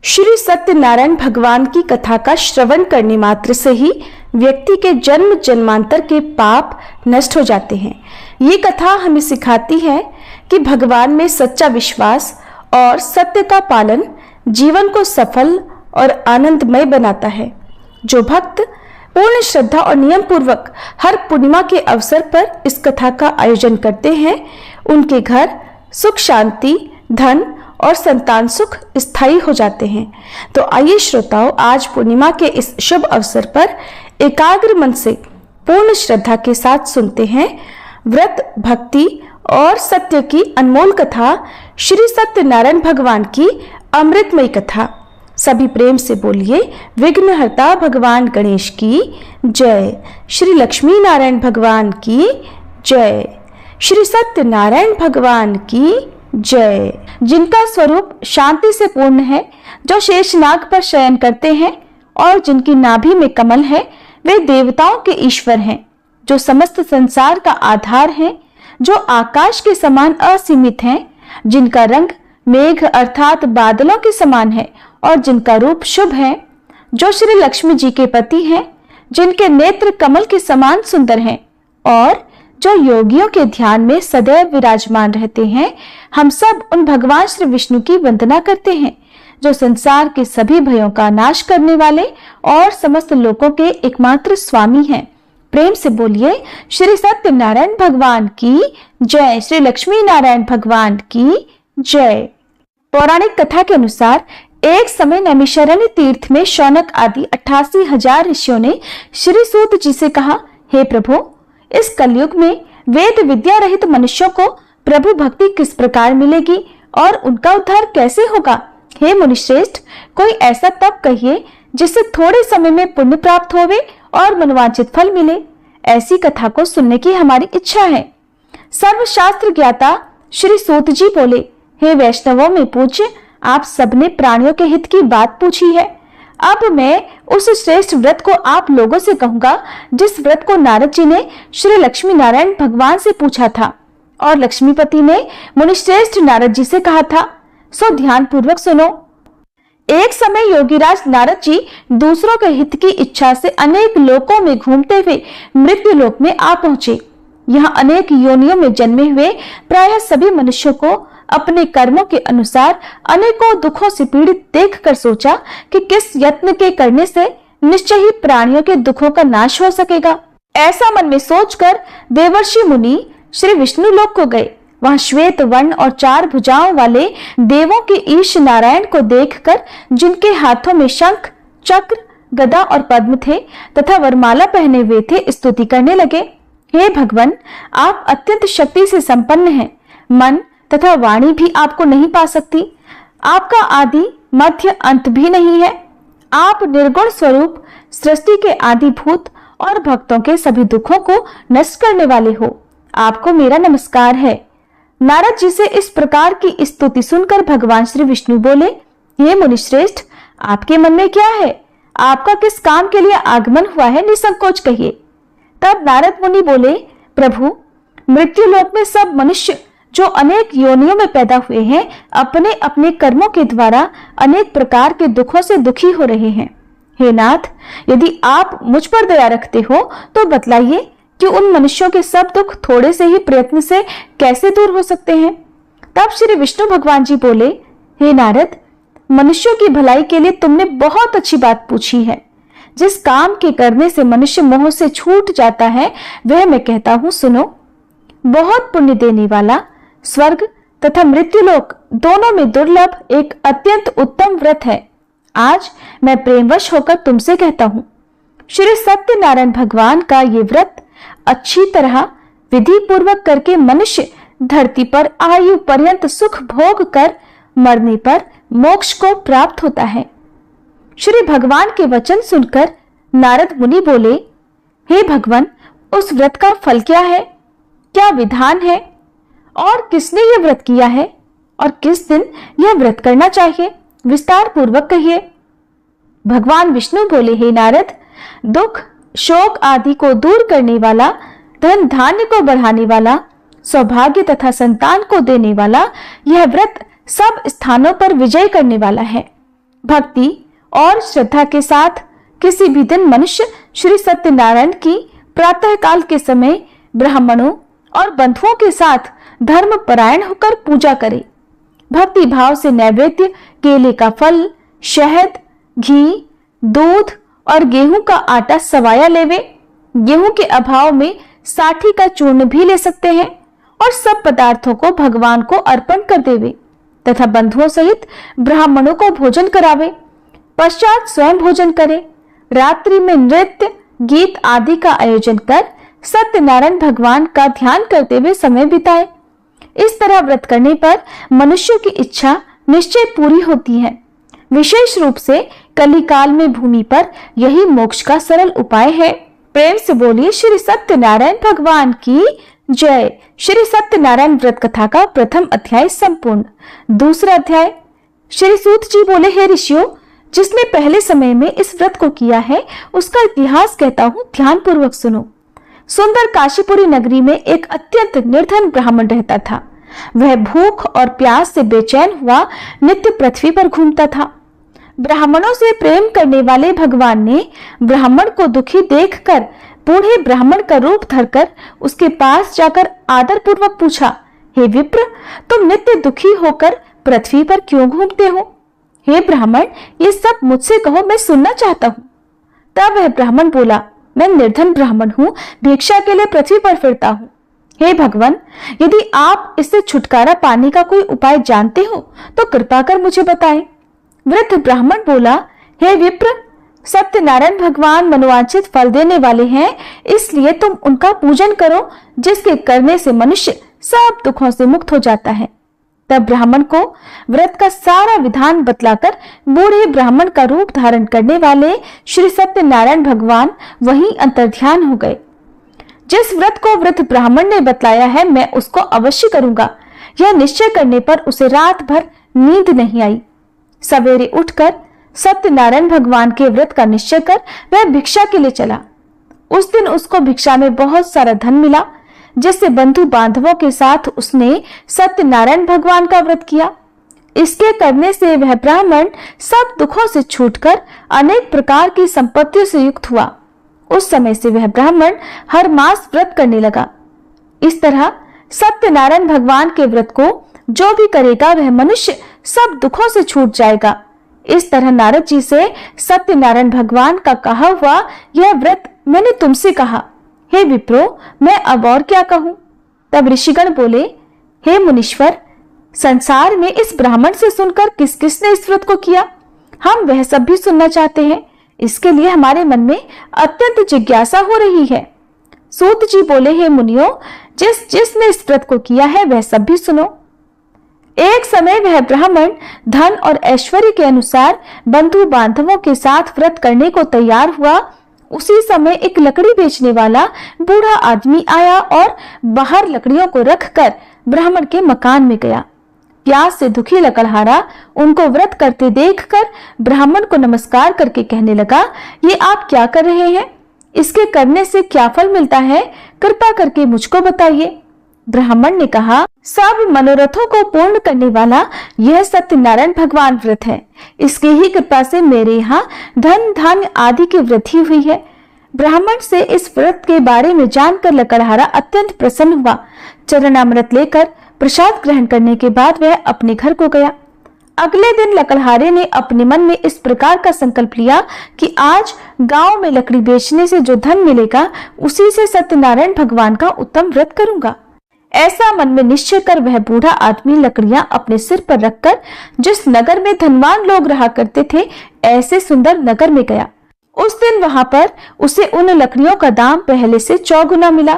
श्री सत्यनारायण भगवान की कथा का श्रवण करने मात्र से ही व्यक्ति के जन्म जन्मांतर के पाप नष्ट हो जाते हैं। ये कथा हमें सिखाती है कि भगवान में सच्चा विश्वास और सत्य का पालन जीवन को सफल और आनंदमय बनाता है। जो भक्त पूर्ण श्रद्धा और नियम पूर्वक हर पूर्णिमा के अवसर पर इस कथा का आयोजन करते हैं, उनके घर सुख शांति, धन और संतान सुख स्थायी हो जाते हैं। तो आइए श्रोताओं, आज पूर्णिमा के इस शुभ अवसर पर एकाग्र मन से पूर्ण श्रद्धा के साथ सुनते हैं व्रत, भक्ति और सत्य की अनमोल कथा, श्री सत्यनारायण भगवान की अमृतमयी कथा। सभी प्रेम से बोलिए, विघ्नहर्ता भगवान गणेश की जय, श्री लक्ष्मी नारायण भगवान की जय, श्री सत्यनारायण भगवान की जय। जिनका स्वरूप शांति से पूर्ण है, जो शेषनाग पर शयन करते हैं और जिनकी नाभि में कमल है, वे देवताओं के ईश्वर हैं। जो समस्त संसार का आधार हैं, जो आकाश के समान असीमित हैं, जिनका रंग मेघ अर्थात बादलों के समान है और जिनका रूप शुभ है, जो श्री लक्ष्मी जी के पति हैं, जिनके नेत्र कमल के समान सुंदर हैं और जो योगियों के ध्यान में सदैव विराजमान रहते हैं। हम सब उन भगवान श्री विष्णु की वंदना करते हैं, जो संसार के सभी भयों का नाश करने वाले और समस्त लोगों के एकमात्र स्वामी हैं। प्रेम से बोलिए, श्री सत्यनारायण भगवान की जय, श्री लक्ष्मी नारायण भगवान की जय। पौराणिक कथा के अनुसार एक समय नैमिषारण्य तीर्थ में शौनक आदि 88,000 ऋषियों ने श्री सूत जी से कहा, हे प्रभु, इस कलयुग में वेद विद्या रहित मनुष्यों को प्रभु भक्ति किस प्रकार मिलेगी और उनका उद्धार कैसे होगा? हे मुनिश्रेष्ठ, कोई ऐसा तप कहिए जिससे थोड़े समय में पुण्य प्राप्त होवे और मनवांछित फल मिले। ऐसी कथा को सुनने की हमारी इच्छा है। सर्वशास्त्र ज्ञाता श्री सूत जी बोले, हे वैष्णवों में पूज्य, आप सबने प्राणियों के हित की बात पूछी है। अब मैं उस श्रेष्ठ व्रत को आप लोगों से कहूंगा जिस व्रत को नारद जी ने श्री लक्ष्मी नारायण भगवान से पूछा था और लक्ष्मीपति ने मुनिश्रेष्ठ नारद जी से कहा था। सो ध्यान पूर्वक सुनो। एक समय योगीराज नारद जी दूसरों के हित की इच्छा से अनेक लोकों में घूमते हुए मृत्यु लोक में आ पहुंचे। यहाँ अनेक योनियों में जन्मे हुए प्रायः सभी मनुष्यों को अपने कर्मों के अनुसार अनेकों दुखों से पीड़ित देखकर सोचा कि किस यत्न के करने से निश्चय ही प्राणियों के दुखों का नाश हो सकेगा। ऐसा मन में सोचकर देवर्षि मुनि श्री विष्णु लोक को गए। वहां श्वेत वर्ण और 4 भुजाओं वाले देवों के ईश नारायण को देखकर, जिनके हाथों में शंख, चक्र, गदा और पद्म थे तथा वरमाला पहने हुए थे, स्तुति करने लगे। हे भगवान, आप अत्यंत शक्ति से संपन्न हैं। मन तथा वाणी भी आपको नहीं पा सकती। आपका आदि मध्य अंत भी नहीं है। आप निर्गुण स्वरूप, सृष्टि के आदिभूत और भक्तों के सभी दुखों को नष्ट करने वाले हो। आपको मेरा नमस्कार है। नारद जी से इस प्रकार की स्तुति सुनकर भगवान श्री विष्णु बोले, हे मुनिश्रेष्ठ, आपके मन में क्या है? आपका किस काम के लिए आगमन हुआ है? निसंकोच कहिए। तब नारद मुनि बोले, प्रभु, मृत्यु लोक में सब मनुष्य जो अनेक योनियों में पैदा हुए हैं, अपने अपने कर्मों के द्वारा अनेक प्रकार के दुखों से दुखी हो रहे हैं। हे नाथ, यदि आप मुझ पर दया रखते हो तो बतलाइए कि उन मनुष्यों के सब दुख थोड़े से ही प्रयत्न से कैसे दूर हो सकते हैं। तब श्री विष्णु भगवान जी बोले, हे नारद, मनुष्यों की भलाई के लिए तुमने बहुत अच्छी बात पूछी है। जिस काम के करने से मनुष्य मोह से छूट जाता है, वह मैं कहता हूं, सुनो। बहुत पुण्य देने वाला, स्वर्ग तथा मृत्युलोक दोनों में दुर्लभ एक अत्यंत उत्तम व्रत है। आज मैं प्रेमवश होकर तुमसे कहता हूँ, श्री सत्यनारायण भगवान का ये व्रत अच्छी तरह विधि पूर्वक करके मनुष्य धरती पर आयु पर्यंत सुख भोग कर मरने पर मोक्ष को प्राप्त होता है। श्री भगवान के वचन सुनकर नारद मुनि बोले, हे भगवान, उस व्रत का फल क्या है? क्या विधान है और किसने यह व्रत किया है और किस दिन यह व्रत करना चाहिए? विस्तार पूर्वक कहिए। भगवान विष्णु बोले, हे नारद, दुख, शोक आदि को दूर करने वाला, धन धान्य को बढ़ाने वाला, सौभाग्य तथा संतान को देने वाला यह व्रत सब स्थानों पर विजय करने वाला है। भक्ति और श्रद्धा के साथ किसी भी दिन मनुष्य श्री सत्यनारायण की प्रातःकाल के समय ब्राह्मणों और बंधुओं के साथ धर्म परायण होकर पूजा करे। भक्ति भाव से नैवेद्य केले का फल, शहद, घी, दूध और गेहूं का आटा सवाया लेवे। गेहूं के अभाव में साठी का चूर्ण भी ले सकते हैं और सब पदार्थों को भगवान को अर्पण कर देवे तथा बंधुओं सहित ब्राह्मणों को भोजन करावे। पश्चात स्वयं भोजन करे। रात्रि में नृत्य, गीत आदि का आयोजन कर सत्यनारायण भगवान का ध्यान करते हुए समय बिताए। इस तरह व्रत करने पर मनुष्य की इच्छा निश्चय पूरी होती है। विशेष रूप से कलिकाल में भूमि पर यही मोक्ष का सरल उपाय है। प्रेम से बोलिए श्री सत्यनारायण भगवान की जय। श्री सत्यनारायण व्रत कथा का प्रथम अध्याय संपूर्ण। दूसरा अध्याय। श्री सूत जी बोले, हे ऋषियों, जिसने पहले समय में इस व्रत को किया है उसका इतिहास कहता हूँ, ध्यान पूर्वक सुनो। सुंदर काशीपुरी नगरी में एक अत्यंत निर्धन ब्राह्मण रहता था। वह भूख और प्यास से बेचैन हुआ नित्य पृथ्वी पर घूमता था। ब्राह्मणों से प्रेम करने वाले भगवान ने ब्राह्मण को दुखी देखकर बूढ़े ब्राह्मण का रूप धरकर उसके पास जाकर आदर पूर्वक पूछा, हे विप्र, तुम नित्य दुखी होकर पृथ्वी पर क्यों घूमते हो? हे ब्राह्मण, ये सब मुझसे कहो, मैं सुनना चाहता हूँ। तब वह ब्राह्मण बोला, मैं निर्धन ब्राह्मण हूँ, भिक्षा के लिए पृथ्वी पर फिरता हूँ। हे भगवान, यदि आप इससे छुटकारा पाने का कोई उपाय जानते हो तो कृपा कर मुझे बताएं। वृद्ध ब्राह्मण बोला, हे विप्र, सत्यनारायण भगवान मनोवांछित फल देने वाले हैं, इसलिए तुम उनका पूजन करो, जिसके करने से मनुष्य सब दुखों से मुक्त हो जाता है। तब ब्राह्मण को व्रत का सारा विधान बतलाकर बूढ़े ब्राह्मण का रूप धारण करने वाले श्री सत्यनारायण भगवान वहीं अंतर्ध्यान हो गए। जिस व्रत को वृद्ध ब्राह्मण ने बतलाया है, मैं उसको अवश्य करूंगा। यह निश्चय करने पर उसे रात भर नींद नहीं आई। सवेरे उठकर सत्यनारायण भगवान के व्रत का निश्चय कर वह भिक्षा के लिए चला। उस दिन उसको भिक्षा में बहुत सारा धन मिला, जिससे बंधु बांधवों के साथ उसने सत्यनारायण भगवान का व्रत किया। इसके करने से वह ब्राह्मण सब दुखों से छूटकर अनेक प्रकार की संपत्तियों से युक्त हुआ। उस समय से वह ब्राह्मण हर मास व्रत करने लगा। इस तरह सत्यनारायण भगवान के व्रत को जो भी करेगा वह मनुष्य सब दुखों से छूट जाएगा। इस तरह नारद जी से सत्यनारायण भगवान का कहा हुआ यह व्रत मैंने तुमसे कहा। हे विप्रो, मैं अब और क्या कहूं? तब ऋषिगण बोले, हे मुनीश्वर, संसार में इस ब्राह्मण से सुनकर किस किसने इस व्रत को किया, हम वह सब भी सुनना चाहते हैं। इसके लिए हमारे मन में अत्यंत जिज्ञासा हो रही है। सूत जी बोले, हे मुनियों, जिसने इस व्रत को किया है वह सब भी सुनो। एक समय वह ब्राह्मण धन और ऐश्वर्य के अनुसार बंधु बांधवों के साथ व्रत करने को तैयार हुआ। उसी समय एक लकड़ी बेचने वाला बूढ़ा आदमी आया और बाहर लकड़ियों को रखकर ब्राह्मण के मकान में गया। प्यास से दुखी लकड़हारा उनको व्रत करते देखकर ब्राह्मण को नमस्कार करके कहने लगा, ये आप क्या कर रहे हैं? इसके करने से क्या फल मिलता है? कृपा करके मुझको बताइए। ब्राह्मण ने कहा, सब मनोरथों को पूर्ण करने वाला यह सत्यनारायण भगवान व्रत है। इसकी ही कृपा से मेरे यहाँ धन धान्य आदि की वृद्धि हुई है। ब्राह्मण से इस व्रत के बारे में जानकर लकड़हारा अत्यंत प्रसन्न हुआ। चरणामृत लेकर प्रसाद ग्रहण करने के बाद वह अपने घर को गया। अगले दिन लकड़हारे ने अपने मन में इस प्रकार का संकल्प लिया कि आज गांव में लकड़ी बेचने से जो धन मिलेगा उसी से सत्यनारायण भगवान का उत्तम व्रत करूंगा। ऐसा मन में निश्चय कर वह बूढ़ा आदमी लकड़ियां अपने सिर पर रखकर जिस नगर में धनवान लोग रहा करते थे ऐसे सुंदर नगर में गया। उस दिन वहां पर उसे उन लकड़ियों का दाम पहले से 4 गुना मिला।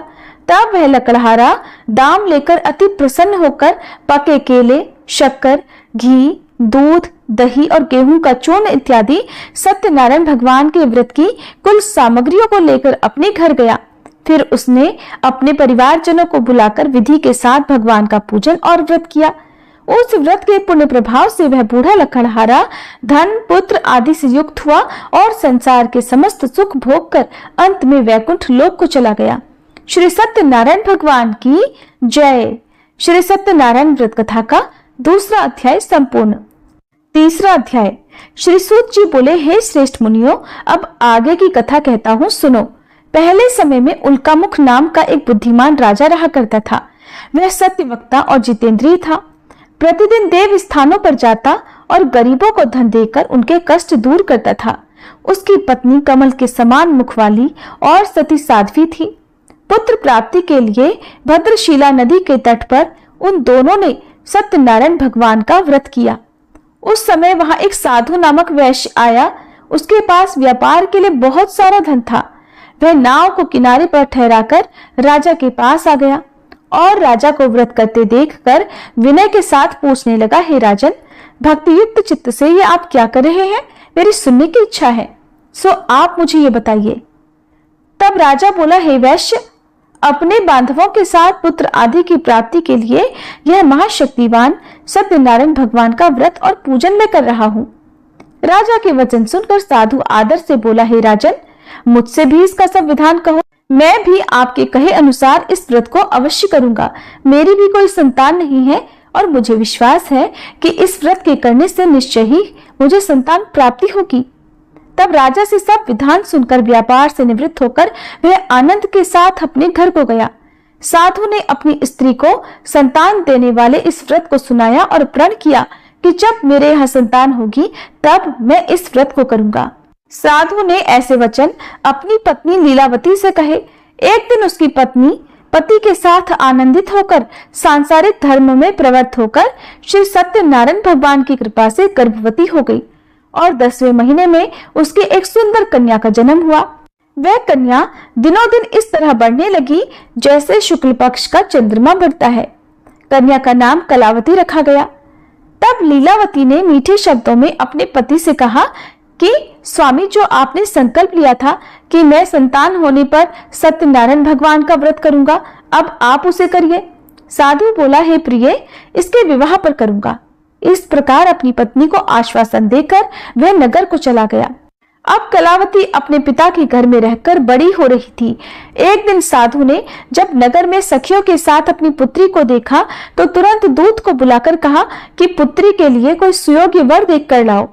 तब वह लकड़हारा दाम लेकर अति प्रसन्न होकर पके केले, शक्कर, घी, दूध, दही और गेहूं का चूर्ण इत्यादि सत्यनारायण भगवान के व्रत की कुल सामग्रियों को लेकर अपने घर गया। फिर उसने अपने परिवारजनों को बुलाकर विधि के साथ भगवान का पूजन और व्रत किया। उस व्रत के पुण्य प्रभाव से वह बूढ़ा लकड़हारा धन, पुत्र आदि से युक्त हुआ और संसार के समस्त सुख भोग कर अंत में वैकुंठ लोक को चला गया। श्री सत्यनारायण भगवान की जय। श्री सत्यनारायण व्रत कथा का दूसरा अध्याय संपूर्ण। तीसरा अध्याय। श्री सूत जी बोले, हे श्रेष्ठ मुनियों, अब आगे की कथा कहता हूँ, सुनो। पहले समय में उल्कामुख नाम का एक बुद्धिमान राजा रहा करता था। वह सत्यवक्ता और जितेंद्रिय था। प्रतिदिन देव स्थानों पर जाता और गरीबों को धन देकर उनके कष्ट दूर करता था। उसकी पत्नी कमल के समान मुख वाली और सती साध्वी थी। पुत्र प्राप्ति के लिए भद्रशिला नदी के तट पर उन दोनों ने सत्यनारायण भगवान का व्रत किया। उस समय वहां एक साधु नामक वैश्य आया। उसके पास व्यापार के लिए बहुत सारा धन था। वह नाव को किनारे पर ठहराकर राजा के पास आ गया और राजा को व्रत करते देखकर विनय के साथ पूछने लगा, हे राजन, भक्ति युक्त चित्त से ये आप क्या कर रहे हैं? मेरी सुनने की इच्छा है, सो आप मुझे ये बताइए। तब राजा बोला, हे वैश्य, अपने बांधवों के साथ पुत्र आदि की प्राप्ति के लिए यह महाशक्तिवान सत्यनारायण भगवान का व्रत और पूजन में कर रहा हूँ। राजा के वचन सुनकर साधु आदर से बोला, हे राजन, मुझसे भी इसका सब विधान कहो। मैं भी आपके कहे अनुसार इस व्रत को अवश्य करूंगा। मेरी भी कोई संतान नहीं है और मुझे विश्वास है कि इस व्रत के करने से निश्चय ही मुझे संतान प्राप्ति होगी। तब राजा से सब विधान सुनकर व्यापार से निवृत्त होकर वह आनंद के साथ अपने घर को गया। साधु ने अपनी स्त्री को संतान देने वाले इस व्रत को सुनाया और प्रण किया कि जब मेरे यहाँ संतान होगी तब मैं इस व्रत को करूंगा। साधु ने ऐसे वचन अपनी पत्नी लीलावती से कहे। एक दिन उसकी पत्नी पति के साथ आनंदित होकर सांसारिक धर्म में प्रवृत्त होकर श्री सत्यनारायण भगवान की कृपा से गर्भवती हो गई और 10वें महीने में उसके एक सुंदर कन्या का जन्म हुआ। वह कन्या दिनों दिन इस तरह बढ़ने लगी जैसे शुक्ल पक्ष का चंद्रमा बढ़ता है। कन्या का नाम कलावती रखा गया। तब लीलावती ने मीठे शब्दों में अपने पति से कहा कि स्वामी, जो आपने संकल्प लिया था कि मैं संतान होने पर सत्यनारायण भगवान का व्रत करूंगा, अब आप उसे करिए। साधु बोला, हे प्रिय, इसके विवाह पर करूंगा। इस प्रकार अपनी पत्नी को आश्वासन देकर वह नगर को चला गया। अब कलावती अपने पिता के घर में रहकर बड़ी हो रही थी। एक दिन साधु ने जब नगर में सखियों के साथ अपनी पुत्री को देखा तो तुरंत दूत को बुलाकर कहा कि पुत्री के लिए कोई सुयोग्य वर देख कर लाओ।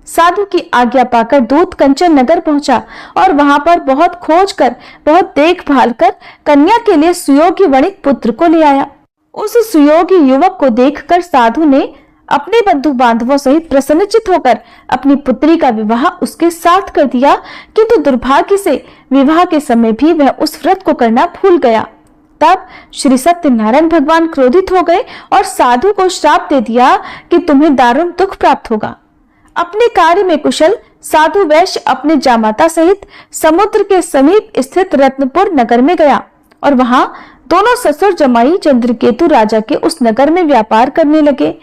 साधु की आज्ञा पाकर दूत कंचन नगर पहुंचा और वहां पर बहुत खोज कर, बहुत देखभाल कर कन्या के लिए सुयोग्य वणिक पुत्र को ले आया। उस सुयोग्य युवक को देखकर साधु ने अपने बंधु बांधवों सहित प्रसन्नचित होकर अपनी पुत्री का विवाह उसके साथ कर दिया, किंतु दुर्भाग्य से विवाह के समय भी वह उस व्रत को करना भूल गया। तब श्री सत्यनारायण भगवान क्रोधित हो गए और साधु को श्राप दे दिया कि तुम्हें दारुण दुख प्राप्त होगा। अपने कार्य में कुशल साधु वैश्य अपने जामाता सहित समुद्र के समीप स्थित रत्नपुर नगर में गया और वहां दोनों ससुर जमाई चंद्रकेतु राजा के उस नगर में व्यापार करने लगे।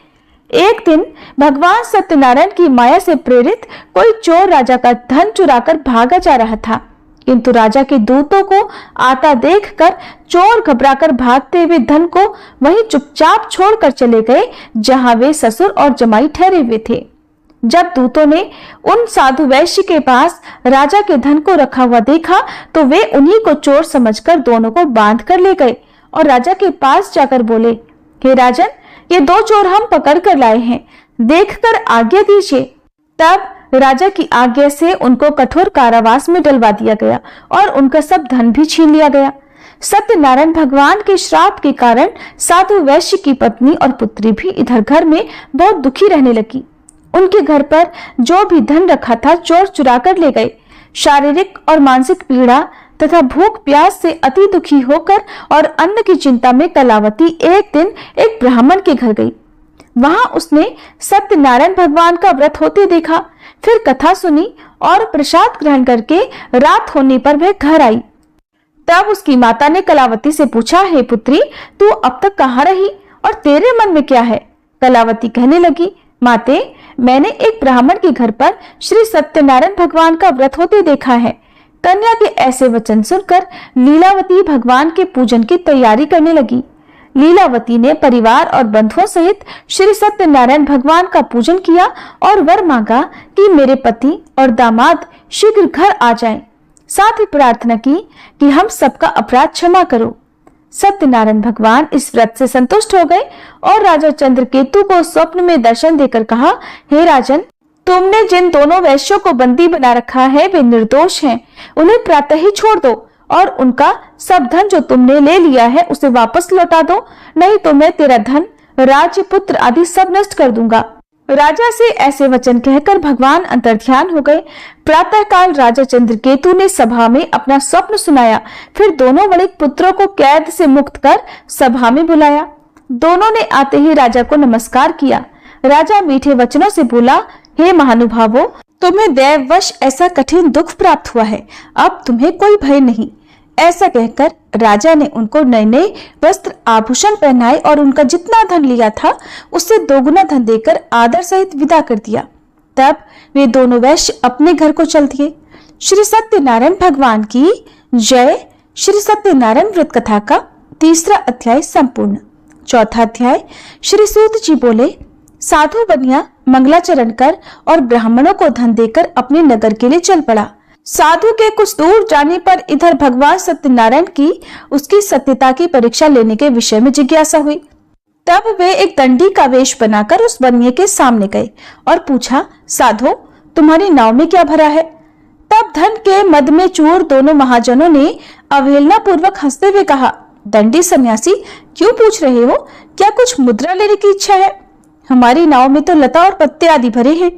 एक दिन भगवान सत्यनारायण की माया से प्रेरित कोई चोर राजा का धन चुराकर भागा जा रहा था, किंतु राजा के दूतों को आता देखकर चोर घबराकर भागते हुए धन को वहीं चुपचाप छोड़कर चले गए जहां वे ससुर और जमाई ठहरे हुए थे। जब दूतों ने उन साधु वैश्य के पास राजा के धन को रखा हुआ देखा तो वे उन्हीं को चोर समझकर दोनों को बांध कर ले गए और राजा के पास जाकर बोले, हे राजन, ये 2 चोर हम पकड़ कर लाए हैं, देखकर आज्ञा दीजिए। तब राजा की आज्ञा से उनको कठोर कारावास में डलवा दिया गया और उनका सब धन भी छीन लिया गया। सत्यनारायण भगवान के श्राप के कारण साधु वैश्य की पत्नी और पुत्री भी इधर घर में बहुत दुखी रहने लगी। उनके घर पर जो भी धन रखा था चोर चुरा कर ले गए। शारीरिक और मानसिक पीड़ा तथा भूख प्यास से अति दुखी होकर और अन्न की चिंता में कलावती एक दिन एक ब्राह्मण के घर गई। वहां उसने सत्यनारायण भगवान का व्रत होते देखा, फिर कथा सुनी और प्रसाद ग्रहण करके रात होने पर वह घर आई। तब उसकी माता ने कलावती से पूछा, हे पुत्री, तू अब तक कहाँ रही और तेरे मन में क्या है? कलावती कहने लगी, माते, मैंने एक ब्राह्मण के घर पर श्री सत्यनारायण भगवान का व्रत होते देखा है। कन्या के ऐसे वचन सुनकर लीलावती भगवान के पूजन की तैयारी करने लगी। लीलावती ने परिवार और बंधुओं सहित श्री सत्यनारायण भगवान का पूजन किया और वर मांगा कि मेरे पति और दामाद शीघ्र घर आ जाएं। साथ ही प्रार्थना की कि हम सबका अपराध क्षमा करो। सत्यनारायण भगवान इस व्रत से संतुष्ट हो गए और राजा चंद्रकेतु को स्वप्न में दर्शन देकर कहा, हे राजन, तुमने जिन दोनों वैश्यों को बंदी बना रखा है वे निर्दोष हैं। उन्हें प्रातः ही छोड़ दो और उनका सब धन जो तुमने ले लिया है उसे वापस लौटा दो, नहीं तो मैं तेरा धन, राज्य, पुत्र आदि सब नष्ट कर दूंगा। राजा से ऐसे वचन कहकर भगवान अंतर्ध्यान हो गए। प्रातःकाल राजा चंद्रकेतु ने सभा में अपना स्वप्न सुनाया। फिर दोनों बड़े पुत्रों को कैद से मुक्त कर सभा में बुलाया। दोनों ने आते ही राजा को नमस्कार किया। राजा मीठे वचनों से बोला, हे महानुभावों, तुम्हें दैववश ऐसा कठिन दुख प्राप्त हुआ है, अब तुम्हें कोई भय नहीं। ऐसा कहकर राजा ने उनको नए नए वस्त्र आभूषण पहनाए और उनका जितना धन लिया था उससे दोगुना धन देकर आदर सहित विदा कर दिया। तब वे दोनों वैश्य अपने घर को चल दिए। श्री सत्यनारायण भगवान की जय। श्री सत्यनारायण व्रत कथा का 3रा अध्याय संपूर्ण। 4था अध्याय। श्री सूत जी बोले, साधु बनिया मंगलाचरण कर और ब्राह्मणों को धन देकर अपने नगर के लिए चल पड़ा। साधु के कुछ दूर जाने पर इधर भगवान सत्यनारायण की उसकी सत्यता की परीक्षा लेने के विषय में जिज्ञासा हुई। तब वे एक दंडी का वेश बनाकर उस बनिए के सामने गए और पूछा, साधो, तुम्हारी नाव में क्या भरा है? तब धन के मद में चूर दोनों महाजनों ने अवहेलना पूर्वक हंसते हुए कहा, दंडी सन्यासी, क्यों पूछ रहे हो? क्या कुछ मुद्रा लेने की इच्छा है? हमारी नाव में तो लता और पत्ते आदि भरे हैं।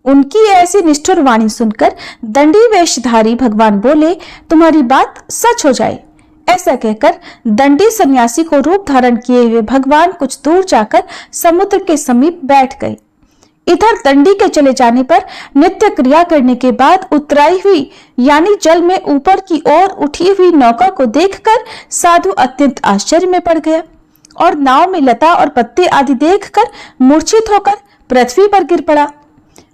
उनकी ऐसी निष्ठुर वाणी सुनकर दंडी वेशधारी भगवान बोले, तुम्हारी बात सच हो जाए। ऐसा कहकर दंडी सन्यासी को रूप धारण किए हुए भगवान कुछ दूर जाकर समुद्र के समीप बैठ गए। इधर दंडी के चले जाने पर नित्य क्रिया करने के बाद उतराई हुई यानी जल में ऊपर की ओर उठी हुई नौका को देखकर साधु अत्यंत आश्चर्य में पड़ गया और नाव में लता और पत्ते आदि देखकर मूर्छित होकर पृथ्वी पर गिर पड़ा।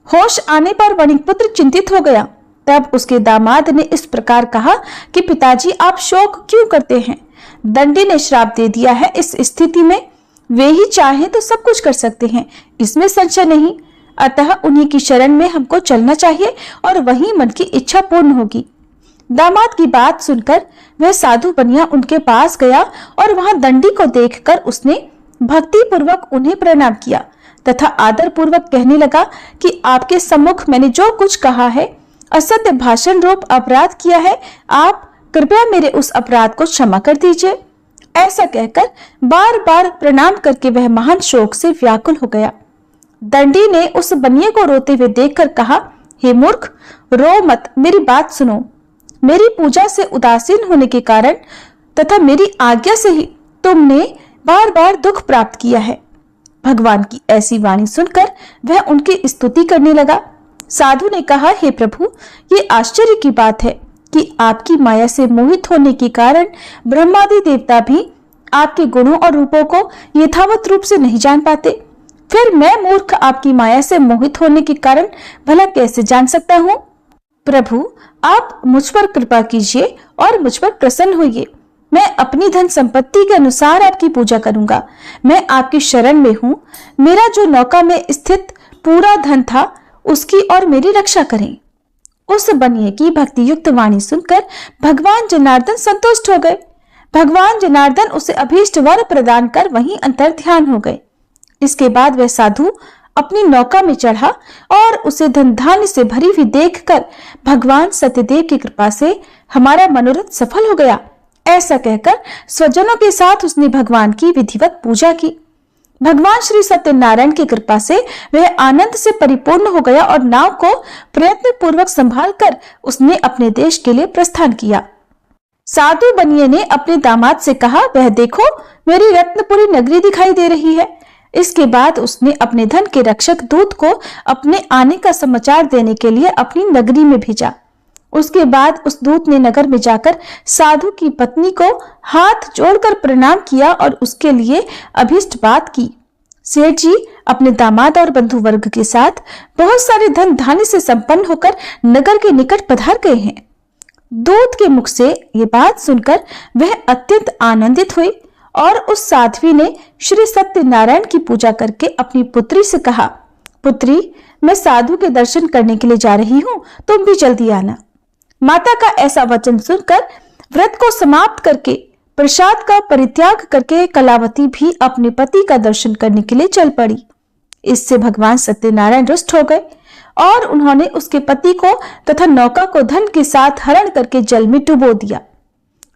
होश आने पर वणिकपुत्र चिंतित हो गया। तब उसके दामाद ने इस प्रकार कहा कि पिताजी, आप शोक क्यों करते हैं? दंडी ने श्राप दे दिया है। इस स्थिति में वे ही चाहे तो सब कुछ कर सकते हैं, इसमें संशय नहीं। अतः उन्हीं की शरण में हमको चलना चाहिए और वहीं मन की इच्छा पूर्ण होगी। दामाद की बात सुनकर वह साधु बनिया उनके पास गया और वहां दंडी को देखकर उसने भक्ति पूर्वक उन्हें प्रणाम किया तथा आदर पूर्वक कहने लगा कि आपके सम्मुख मैंने जो कुछ कहा है, असत्य भाषण रूप अपराध किया है, आप कृपया मेरे उस अपराध को क्षमा कर दीजिए। ऐसा कहकर बार बार प्रणाम करके वह महान शोक से व्याकुल हो गया। दंडी ने उस बनिए को रोते हुए देखकर कहा, हे मूर्ख, रो मत, मेरी बात सुनो। मेरी पूजा से उदासीन होने के कारण तथा मेरी आज्ञा से ही तुमने बार बार दुख प्राप्त किया है। भगवान की ऐसी वाणी सुनकर वह उनकी स्तुति करने लगा। साधु ने कहा, हे प्रभु, ये आश्चर्य की बात है कि आपकी माया से मोहित होने के कारण ब्रह्मादि देवता भी आपके गुणों और रूपों को यथावत रूप से नहीं जान पाते। फिर मैं मूर्ख आपकी माया से मोहित होने के कारण भला कैसे जान सकता हूँ? प्रभु, आप मुझ पर कृपा कीजिए और मुझ पर प्रसन्न होइए। मैं अपनी धन संपत्ति के अनुसार आपकी पूजा करूंगा। मैं आपकी शरण में हूँ। मेरा जो नौका में स्थित पूरा धन था उसकी और मेरी रक्षा करें। उस बनिए की भक्ति युक्त वाणी सुनकर भगवान जनार्दन संतुष्ट हो गए। भगवान जनार्दन उसे अभीष्ट वर प्रदान कर वहीं अंतर ध्यान हो गए। इसके बाद वह साधु अपनी नौका में चढ़ा और उसे धन धान्य से भरी हुई देखकर भगवान सत्यदेव की कृपा से हमारा मनोरथ सफल हो गया। ऐसा कहकर स्वजनों के साथ उसने भगवान की विधिवत पूजा की। भगवान श्री सत्यनारायण की कृपा से वह आनंद से परिपूर्ण हो गया और नाव को प्रयत्न पूर्वक संभाल कर उसने अपने देश के लिए प्रस्थान किया। साधु बनिए ने अपने दामाद से कहा, वह देखो, मेरी रत्नपुरी नगरी दिखाई दे रही है। इसके बाद उसने अपने धन के रक्षक दूत को अपने आने का समाचार देने के लिए अपनी नगरी में भेजा। उसके बाद उस दूत ने नगर में जाकर साधु की पत्नी को हाथ जोड़कर प्रणाम किया और उसके लिए अभीष्ट बात की। सेठ जी अपने दामाद और बंधु वर्ग के साथ बहुत सारे धन धान्य से संपन्न होकर नगर के निकट पधार गए हैं। दूत के मुख से ये बात सुनकर वह अत्यंत आनंदित हुई और उस साध्वी ने श्री सत्यनारायण की पूजा करके अपनी पुत्री से कहा, पुत्री, मैं साधु के दर्शन करने के लिए जा रही हूँ, तुम भी जल्दी आना। माता का ऐसा वचन सुनकर व्रत को समाप्त करके प्रसाद का परित्याग करके कलावती भी अपने पति का दर्शन करने के लिए चल पड़ी। इससे भगवान सत्यनारायण रुष्ट हो गए और उन्होंने उसके पति को तथा नौका को धन के साथ हरण करके जल में डुबो दिया।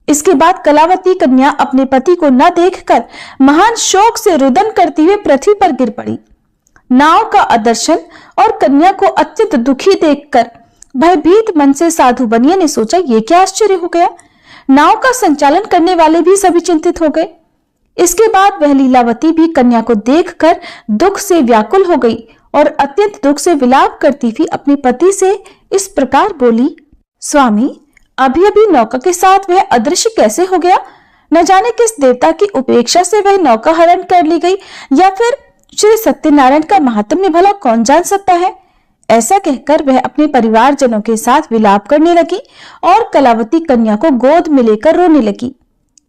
इसके बाद कलावती कन्या अपने पति को न देखकर महान शोक से रुदन करती हुए पृथ्वी पर गिर पड़ी। नाव का अदर्शन और कन्या को अत्यंत दुखी देखकर भयभीत मन से साधु बनिया ने सोचा, ये क्या आश्चर्य हो गया। नाव का संचालन करने वाले भी सभी चिंतित हो गए। इसके बाद वह लीलावती भी कन्या को देखकर दुख से व्याकुल हो गई और अत्यंत दुख से विलाप करती हुई अपने पति से इस प्रकार बोली, स्वामी, अभी अभी नौका के साथ वह अदृश्य कैसे हो गया। न जाने किस देवता की उपेक्षा से वह नौका हरण कर ली गई, या फिर श्री सत्यनारायण का महात्म्य भला कौन जान सकता है। ऐसा कहकर वह अपने परिवारजनों के साथ विलाप करने लगी और कलावती कन्या को गोद में लेकर रोने लगी।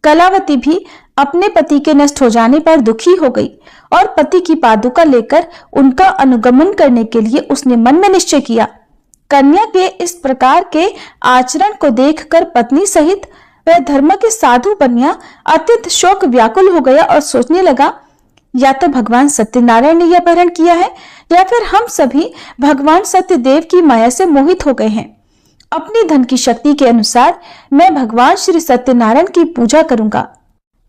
कलावती भी अपने पति के नष्ट हो जाने पर दुखी हो गई और पति की पादुका लेकर उनका अनुगमन करने के लिए उसने मन में निश्चय किया। कन्या के इस प्रकार के आचरण को देखकर पत्नी सहित वह धर्म के साधु बनिया अत्यंत शोक व्याकुल हो गया और सोचने लगा, या तो भगवान सत्यनारायण ने यह अपहरण किया है, या फिर हम सभी भगवान सत्यदेव की माया से मोहित हो गए हैं। अपनी धन की शक्ति के अनुसार मैं भगवान श्री सत्यनारायण की पूजा करूंगा।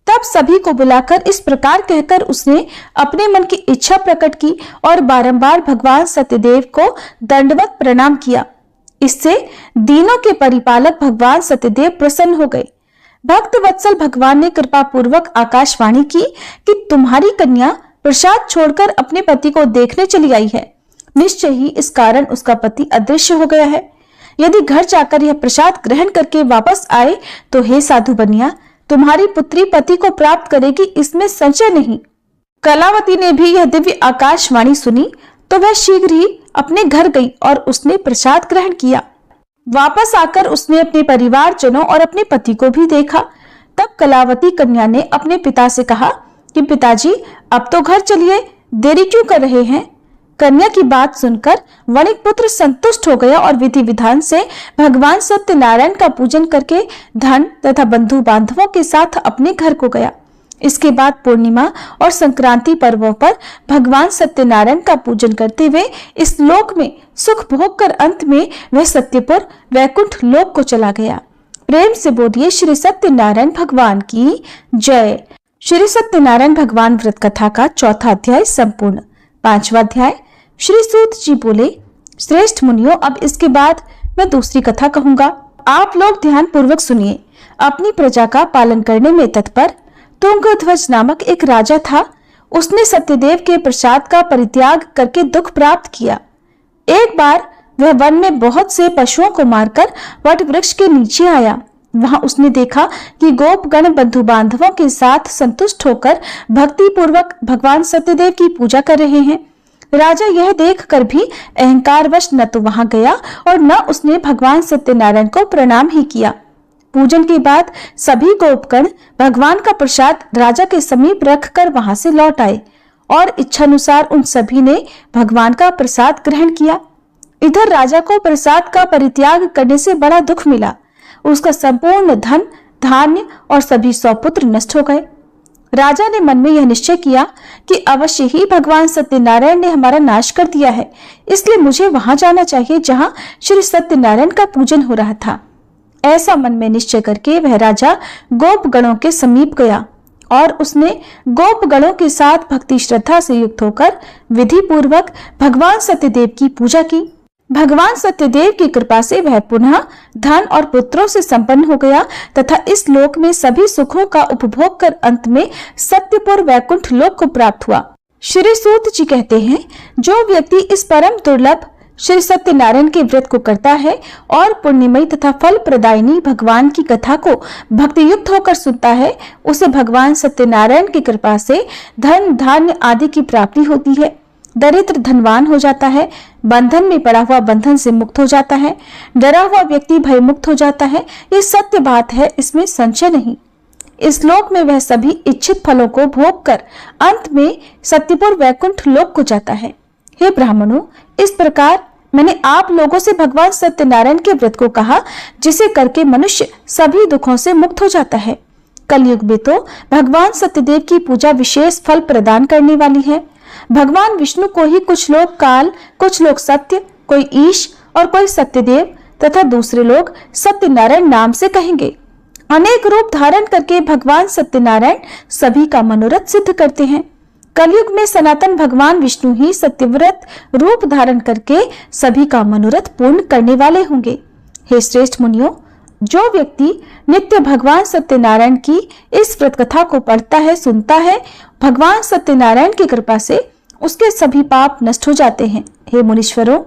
तब सभी को बुलाकर इस प्रकार कहकर उसने अपने मन की इच्छा प्रकट की और बारंबार भगवान सत्यदेव को दंडवत प्रणाम किया। इससे दीनों के परिपालक भगवान सत्यदेव प्रसन्न हो गए। भक्त वत्सल भगवान ने कृपा पूर्वक आकाशवाणी की कि तुम्हारी कन्या प्रसाद छोड़कर अपने पति को देखने चली आई है। निश्चय ही इस कारण उसका पति अदृश्य हो गया है। यदि घर जाकर यह प्रसाद ग्रहण करके वापस आए तो हे साधु बनिया, तुम्हारी पुत्री पति को प्राप्त करेगी, इसमें संशय नहीं। कलावती ने भी यह दिव्य आकाशवाणी सुनी तो वह शीघ्र ही अपने घर गई और उसने प्रसाद ग्रहण किया। वापस आकर उसने अपने परिवारजनों और अपने पति को भी देखा। तब कलावती कन्या ने अपने पिता से कहा कि पिताजी, अब तो घर चलिए, देरी क्यों कर रहे हैं। कन्या की बात सुनकर वणिक पुत्र संतुष्ट हो गया और विधि विधान से भगवान सत्यनारायण का पूजन करके धन तथा बंधु बांधवों के साथ अपने घर को गया। इसके बाद पूर्णिमा और संक्रांति पर्वों पर भगवान सत्यनारायण का पूजन करते हुए इस लोक में सुख भोग कर अंत में वह सत्यपुर वैकुंठ लोक को चला गया। प्रेम से बोलिए श्री सत्यनारायण भगवान की जय। श्री सत्यनारायण भगवान व्रत कथा का चौथा अध्याय संपूर्ण। पांचवा अध्याय। श्री सूत जी बोले, श्रेष्ठ मुनियों, अब इसके बाद मैं दूसरी कथा कहूंगा। आप लोग ध्यान पूर्वक सुनिए। अपनी प्रजा का पालन करने में तत्पर तुंगध्वज नामक एक राजा था। उसने सत्यदेव के प्रसाद का परित्याग करके दुख प्राप्त किया। एक बार वह वन में बहुत से पशुओं को मारकर वट वृक्ष के नीचे आया। वहां उसने देखा कि गोपगण बंधु बांधवों के साथ संतुष्ट होकर भक्ति पूर्वक भगवान सत्यदेव की पूजा कर रहे हैं। राजा यह देखकर भी अहंकारवश न तो वहां गया और न उसने भगवान सत्यनारायण को प्रणाम ही किया। पूजन के बाद सभी गोपगण भगवान का प्रसाद राजा के समीप रखकर वहां से लौट आए और इच्छानुसार उन सभी ने भगवान का प्रसाद ग्रहण किया। इधर राजा को प्रसाद का परित्याग करने से बड़ा दुख मिला। उसका संपूर्ण धन, धान्य और सभी सौपुत्र नष्ट हो गए। राजा ने मन में यह निश्चय किया कि अवश्य ही भगवान सत्यनारायण ने हमारा नाश कर दिया है, इसलिए मुझे वहां जाना चाहिए जहां श्री सत्यनारायण का पूजन हो रहा था। ऐसा मन में निश्चय करके वह राजा गोपगणों के समीप गया और उसने गोपगणों के साथ भक्ति श्रद्धा से युक्त होकर विधि पूर्वक भगवान सत्यदेव की पूजा की। भगवान सत्यदेव की कृपा से वह पुनः धन और पुत्रों से संपन्न हो गया तथा इस लोक में सभी सुखों का उपभोग कर अंत में सत्यपुर वैकुंठ लोक को प्राप्त हुआ। श्री सूत जी कहते हैं, जो व्यक्ति इस परम दुर्लभ श्री सत्यनारायण के व्रत को करता है और पुण्यमयी तथा फल प्रदायिनी भगवान की कथा को भक्ति युक्त होकर सुनता है, उसे भगवान सत्यनारायण की कृपा से धन धान्य आदि की प्राप्ति होती है। दरिद्र धनवान हो जाता है, बंधन में पड़ा हुआ बंधन से मुक्त हो जाता है, डरा हुआ व्यक्ति भय मुक्त हो जाता है। ये सत्य बात है, इसमें संशय नहीं। इस लोक में वह सभी इच्छित फलों को भोग कर अंत में सत्यपुर वैकुंठ लोक को जाता है। हे ब्राह्मणों, इस प्रकार मैंने आप लोगों से भगवान सत्यनारायण के व्रत को कहा, जिसे करके मनुष्य सभी दुखों से मुक्त हो जाता है। कलयुग में तो भगवान सत्यदेव की पूजा विशेष फल प्रदान करने वाली है। भगवान विष्णु को ही कुछ लोग काल, कुछ लोग सत्य, कोई ईश और कोई सत्यदेव तथा दूसरे लोग सत्यनारायण नाम से कहेंगे। अनेक रूप धारण करके भगवान सत्यनारायण सभी का मनोरथ सिद्ध करते हैं। कलयुग में सनातन भगवान विष्णु ही सत्यव्रत रूप धारण करके सभी का मनोरथ पूर्ण करने वाले होंगे। हे श्रेष्ठ मुनियों, जो व्यक्ति नित्य भगवान सत्यनारायण की इस व्रत कथा को पढ़ता है, सुनता है, भगवान सत्यनारायण की कृपा से उसके सभी पाप नष्ट हो जाते हैं। हे मुनीश्वरों,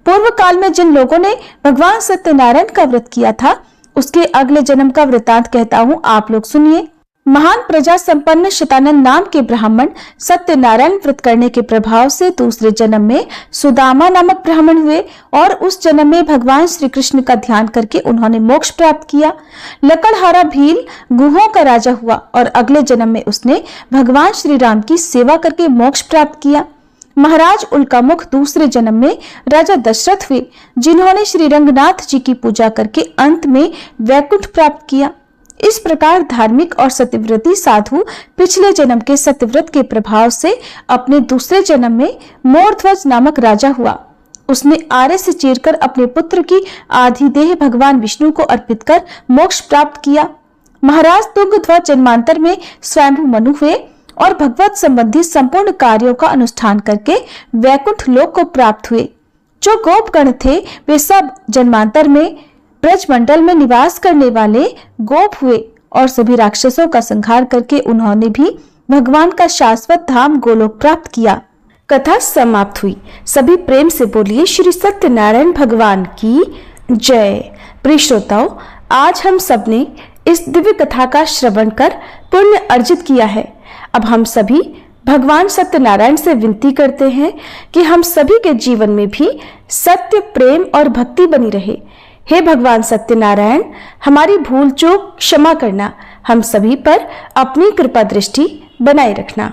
पूर्व काल में जिन लोगों ने भगवान सत्यनारायण का व्रत किया था, उसके अगले जन्म का वृतांत कहता हूँ, आप लोग सुनिए। महान प्रजा संपन्न शतानंद नाम के ब्राह्मण सत्यनारायण व्रत करने के प्रभाव से दूसरे जन्म में सुदामा नामक ब्राह्मण हुए और उस जन्म में भगवान श्री कृष्ण का ध्यान करके उन्होंने मोक्ष प्राप्त किया। लकड़हारा भील गुहों का राजा हुआ और अगले जन्म में उसने भगवान श्री राम की सेवा करके मोक्ष प्राप्त किया। महाराज उल्कामुख दूसरे जन्म में राजा दशरथ हुए, जिन्होंने श्री रंगनाथ जी की पूजा करके अंत में वैकुंठ प्राप्त किया। इस प्रकार धार्मिक और सत्यव्रती साधु पिछले जन्म के सत्यव्रत के प्रभाव से अपने दूसरे जन्म में मोरध्वज नामक राजा हुआ। उसने आरे से चीरकर अपने पुत्र की आधी देह भगवान विष्णु को अर्पित कर मोक्ष प्राप्त किया। महाराज तुंगध्वज जन्मांतर में स्वयंभू मनु हुए और भगवत संबंधी संपूर्ण कार्यों का अनुष्ठान करके वैकुंठ लोक को प्राप्त हुए। जो गोपगण थे वे सब जन्मांतर में ब्रजमंडल में निवास करने वाले गोप हुए और सभी राक्षसों का संहार करके उन्होंने भी भगवान का शाश्वत धाम गोलोक प्राप्त किया। कथा समाप्त हुई। सभी प्रेम से बोलिए श्री सत्यनारायण भगवान की जय। प्रिय श्रोताओं, आज हम सब ने इस दिव्य कथा का श्रवण कर पुण्य अर्जित किया है। अब हम सभी भगवान सत्यनारायण से विनती करते हैं कि हम सभी के जीवन में भी सत्य, प्रेम और भक्ति बनी रहे। हे भगवान सत्यनारायण, हमारी भूल चूक क्षमा करना, हम सभी पर अपनी कृपा दृष्टि बनाए रखना।